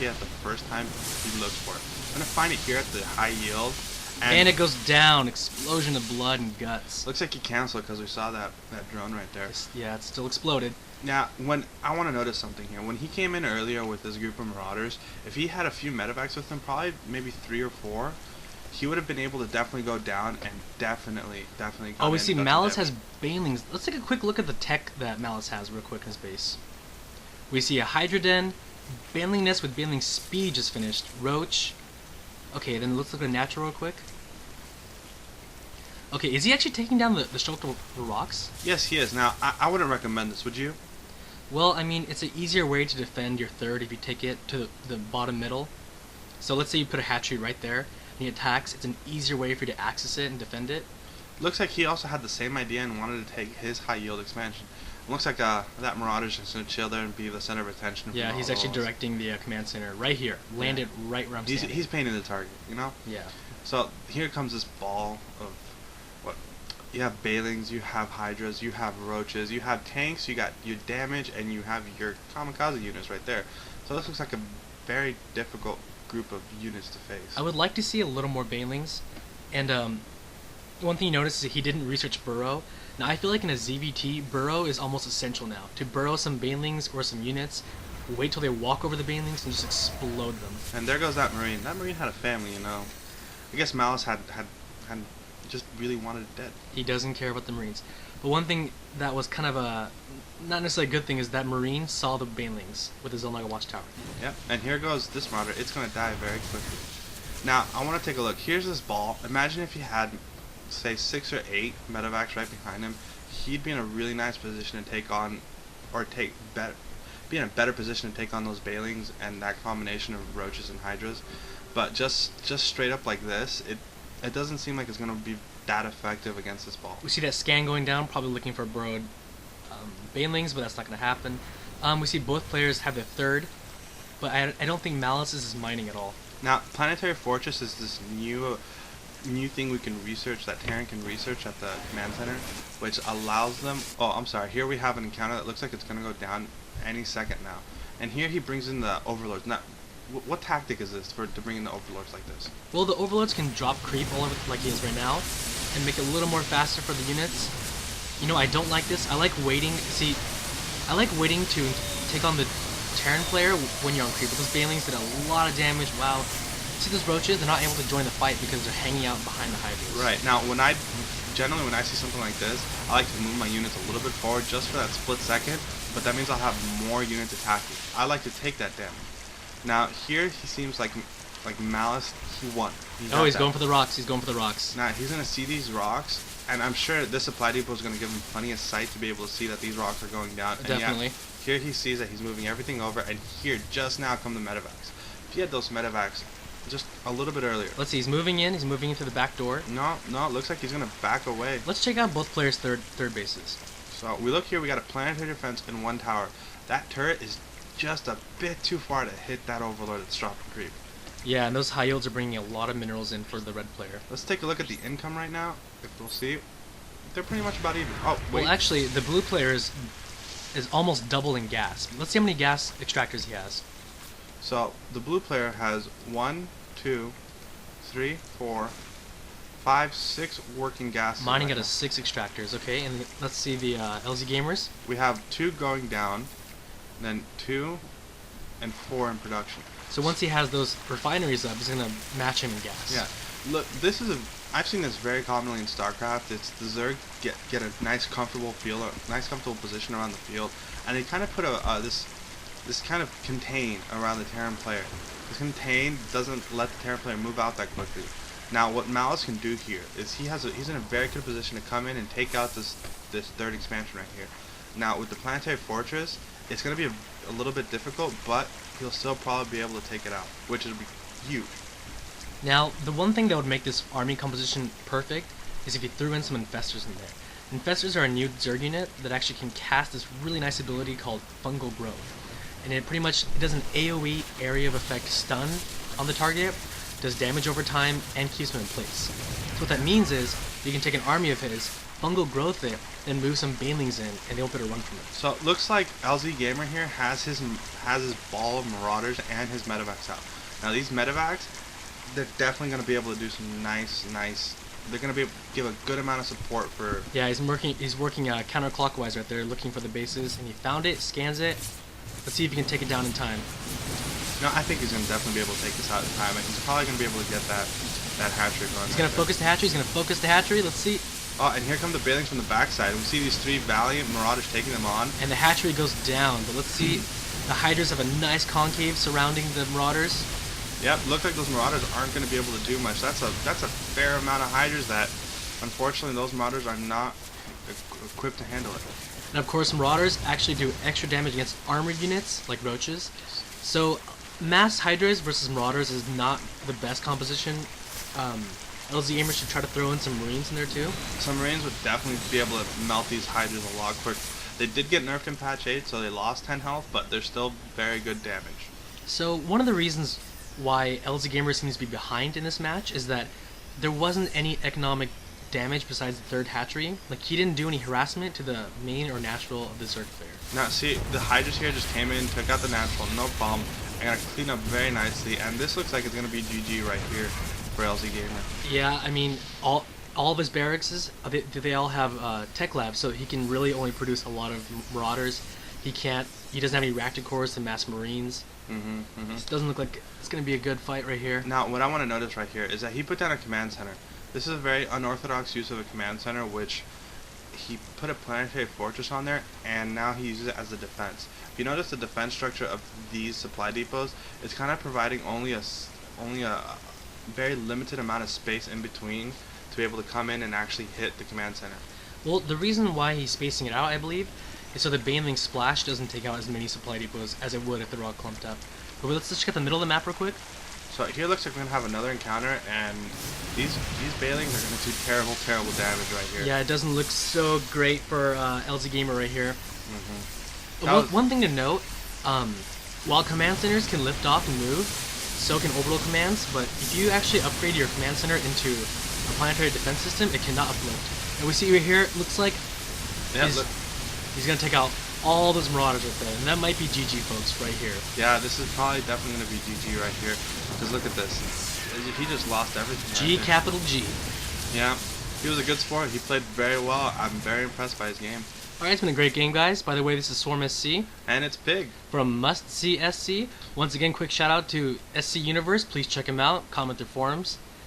locate at the first time he looks for it. I'm gonna find it here at the high yield. And it goes down. Explosion of blood and guts. Looks like he canceled because we saw that drone right there. Yeah, it still exploded. Now, when I want to notice something here, when he came in earlier with his group of Marauders, if he had a few medevacs with him, probably maybe 3 or 4, he would have been able to definitely go down and definitely. Oh, we see Malice has Banelings. Let's take a quick look at the tech that Malice has real quick in his base. We see a Hydra Den, Baneling Nest with Baneling Speed just finished, Roach. Okay, then let's look at a natural real quick. Okay, is he actually taking down the structural rocks? Yes, he is. Now, I wouldn't recommend this, would you? Well, I mean, it's an easier way to defend your third if you take it to the bottom middle. So let's say you put a hatchery right there, and he attacks. It's an easier way for you to access it and defend it. Looks like he also had the same idea and wanted to take his high yield expansion. It looks like that Marauder's just going to chill there and be the center of attention. Yeah, he's actually directing the command center right here. Landed right where I'm standing. He's painting the target, you know? Yeah. So here comes this ball of what? You have Balings, you have Hydras, you have Roaches, you have tanks, you got your damage, and you have your kamikaze units right there. So this looks like a very difficult group of units to face. I would like to see a little more Banelings. And one thing you notice is that he didn't research Burrow. Now I feel like in a ZVT, Burrow is almost essential now. To burrow some Banelings or some units, wait till they walk over the Banelings and just explode them. And there goes that Marine. That Marine had a family, you know. I guess Malice had just really wanted it dead. He doesn't care about the Marines. But one thing that was kind of a, not necessarily a good thing, is that Marine saw the Banelings with his own like a watchtower. Yep, and here goes this Marauder. It's going to die very quickly. Now, I want to take a look. Here's this ball. Imagine if he had, say, 6 or 8 medevacs right behind him. He'd be in a really nice position to take on, or be in a better position to take on those Banelings and that combination of Roaches and Hydras. But just straight up like this, it doesn't seem like it's going to be that effective against this ball. We see that scan going down, probably looking for burrowed Banelings, but that's not going to happen. We see both players have their third, but I don't think Malice is mining at all. Now, Planetary Fortress is this new thing we can research, that Terran can research at the command center, which allows them... Oh, I'm sorry. Here we have an encounter that looks like it's going to go down any second now. And here he brings in the Overlords. Now, what tactic is this to bring in the Overlords like this? Well, the Overlords can drop creep all over like he is right now, and make it a little more faster for the units. You know, I don't like this. I like waiting. See, I like waiting to take on the Terran player when you're on creep. But those Banelings did a lot of damage. Wow. See those Roaches? They're not able to join the fight because they're hanging out behind the Hydras. Right. Now, generally when I see something like this, I like to move my units a little bit forward just for that split second, but that means I'll have more units attacking. I like to take that damage. Now, here he seems like Malice, he won. He's going for the rocks. He's going for the rocks. Now, he's going to see these rocks, and I'm sure this supply depot is going to give him plenty of sight to be able to see that these rocks are going down. Definitely. And yeah, here he sees that he's moving everything over, and here, just now, come the medevacs. If he had those medevacs just a little bit earlier. Let's see, he's moving in. He's moving into the back door. No, it looks like he's going to back away. Let's check out both players' third bases. So, we look here, we got a planetary defense and 1 tower. That turret is just a bit too far to hit that Overlord that's dropping creep. Yeah, and those high yields are bringing a lot of minerals in for the red player. Let's take a look at the income right now. If we'll see, they're pretty much about even. Oh, wait. Well, actually, the blue player is almost double in gas. Let's see how many gas extractors he has. So, the blue player has 1, 2, 3, 4, 5, 6 working gas. Mining out of 6 extractors, okay, and let's see the LzGamers. We have 2 going down, then 2 and 4 in production. So once he has those refineries up, he's going to match him in gas. Yeah. Look, I've seen this very commonly in Starcraft. It's the Zerg get a nice comfortable position around the field, and they kind of put this kind of contain around the Terran player. This contain doesn't let the Terran player move out that quickly. Now, what Malice can do here is he's in a very good position to come in and take out this third expansion right here. Now, with the Planetary Fortress, it's going to be a little bit difficult, but he'll still probably be able to take it out, which would be huge. Now, the one thing that would make this army composition perfect is if you threw in some Infestors in there. Infestors are a new Zerg unit that actually can cast this really nice ability called Fungal Growth. And it does an AoE area of effect stun on the target, does damage over time, and keeps him in place. So what that means is, you can take an army of his, fungal growth it, and move some banelings in, and they won't be able to run from it. So it looks like LzGamer here has his ball of Marauders and his medevacs out. Now these medevacs, they're definitely going to be able to do some nice. They're going to be give a good amount of support for. Yeah, he's working counterclockwise right there, looking for the bases, and he found it, scans it. Let's see if he can take it down in time. No, I think he's going to definitely be able to take this out in time, and he's probably going to be able to get that hatchery going. He's going to focus the hatchery. He's going to focus the hatchery. Let's see. Oh, and here come the Banelings from the backside. We see these 3 Valiant Marauders taking them on. And the hatchery goes down, but let's see. The Hydras have a nice concave surrounding the Marauders. Yep, looks like those Marauders aren't going to be able to do much. That's a fair amount of Hydras that, unfortunately, those Marauders are not equipped to handle it. And of course, Marauders actually do extra damage against armored units, like roaches. So, mass Hydras versus Marauders is not the best composition. LzGamer should try to throw in some Marines in there too. Some Marines would definitely be able to melt these Hydras a lot quicker. They did get nerfed in patch 8, so they lost 10 health, but they're still very good damage. So one of the reasons why LzGamer seems to be behind in this match is that there wasn't any economic damage besides the 3rd hatchery. Like, he didn't do any harassment to the main or natural of the Zerg player. Now see, the Hydras here just came in, took out the natural, no problem, and got cleaned up very nicely, and this looks like it's going to be GG right here for LzGamer. Yeah, I mean, all of his barracks, they all have tech labs, so he can really only produce a lot of Marauders. He doesn't have any reactor cores to mass Marines. It doesn't look like it's going to be a good fight right here. Now, what I want to notice right here is that he put down a command center. This is a very unorthodox use of a command center, which he put a planetary fortress on there, and now he uses it as a defense. If you notice the defense structure of these supply depots, it's kind of providing only a very limited amount of space in between to be able to come in and actually hit the command center. Well, the reason why he's spacing it out, I believe, is so the Baneling Splash doesn't take out as many supply depots as it would if they're all clumped up. But let's just check out the middle of the map real quick. So here looks like we're going to have another encounter, and these Banelings are going to do terrible damage right here. Yeah, it doesn't look so great for LzGamer right here. One thing to note, while command centers can lift off and move, so can orbital commands, but if you actually upgrade your command center into a planetary defense system, it cannot uplift. And we see right here, it looks like he's going to take out all those Marauders right there, and that might be GG, folks, right here. Yeah, this is probably definitely going to be GG right here, because look at this. He just lost everything. G, capital G. Yeah, he was a good sport. He played very well. I'm very impressed by his game. Alright, it's been a great game, guys. By the way, this is sWaRmSC. And it's Pig. From MustSeeSC. Once again, quick shout out to SC Universe. Please check him out. Comment their forums.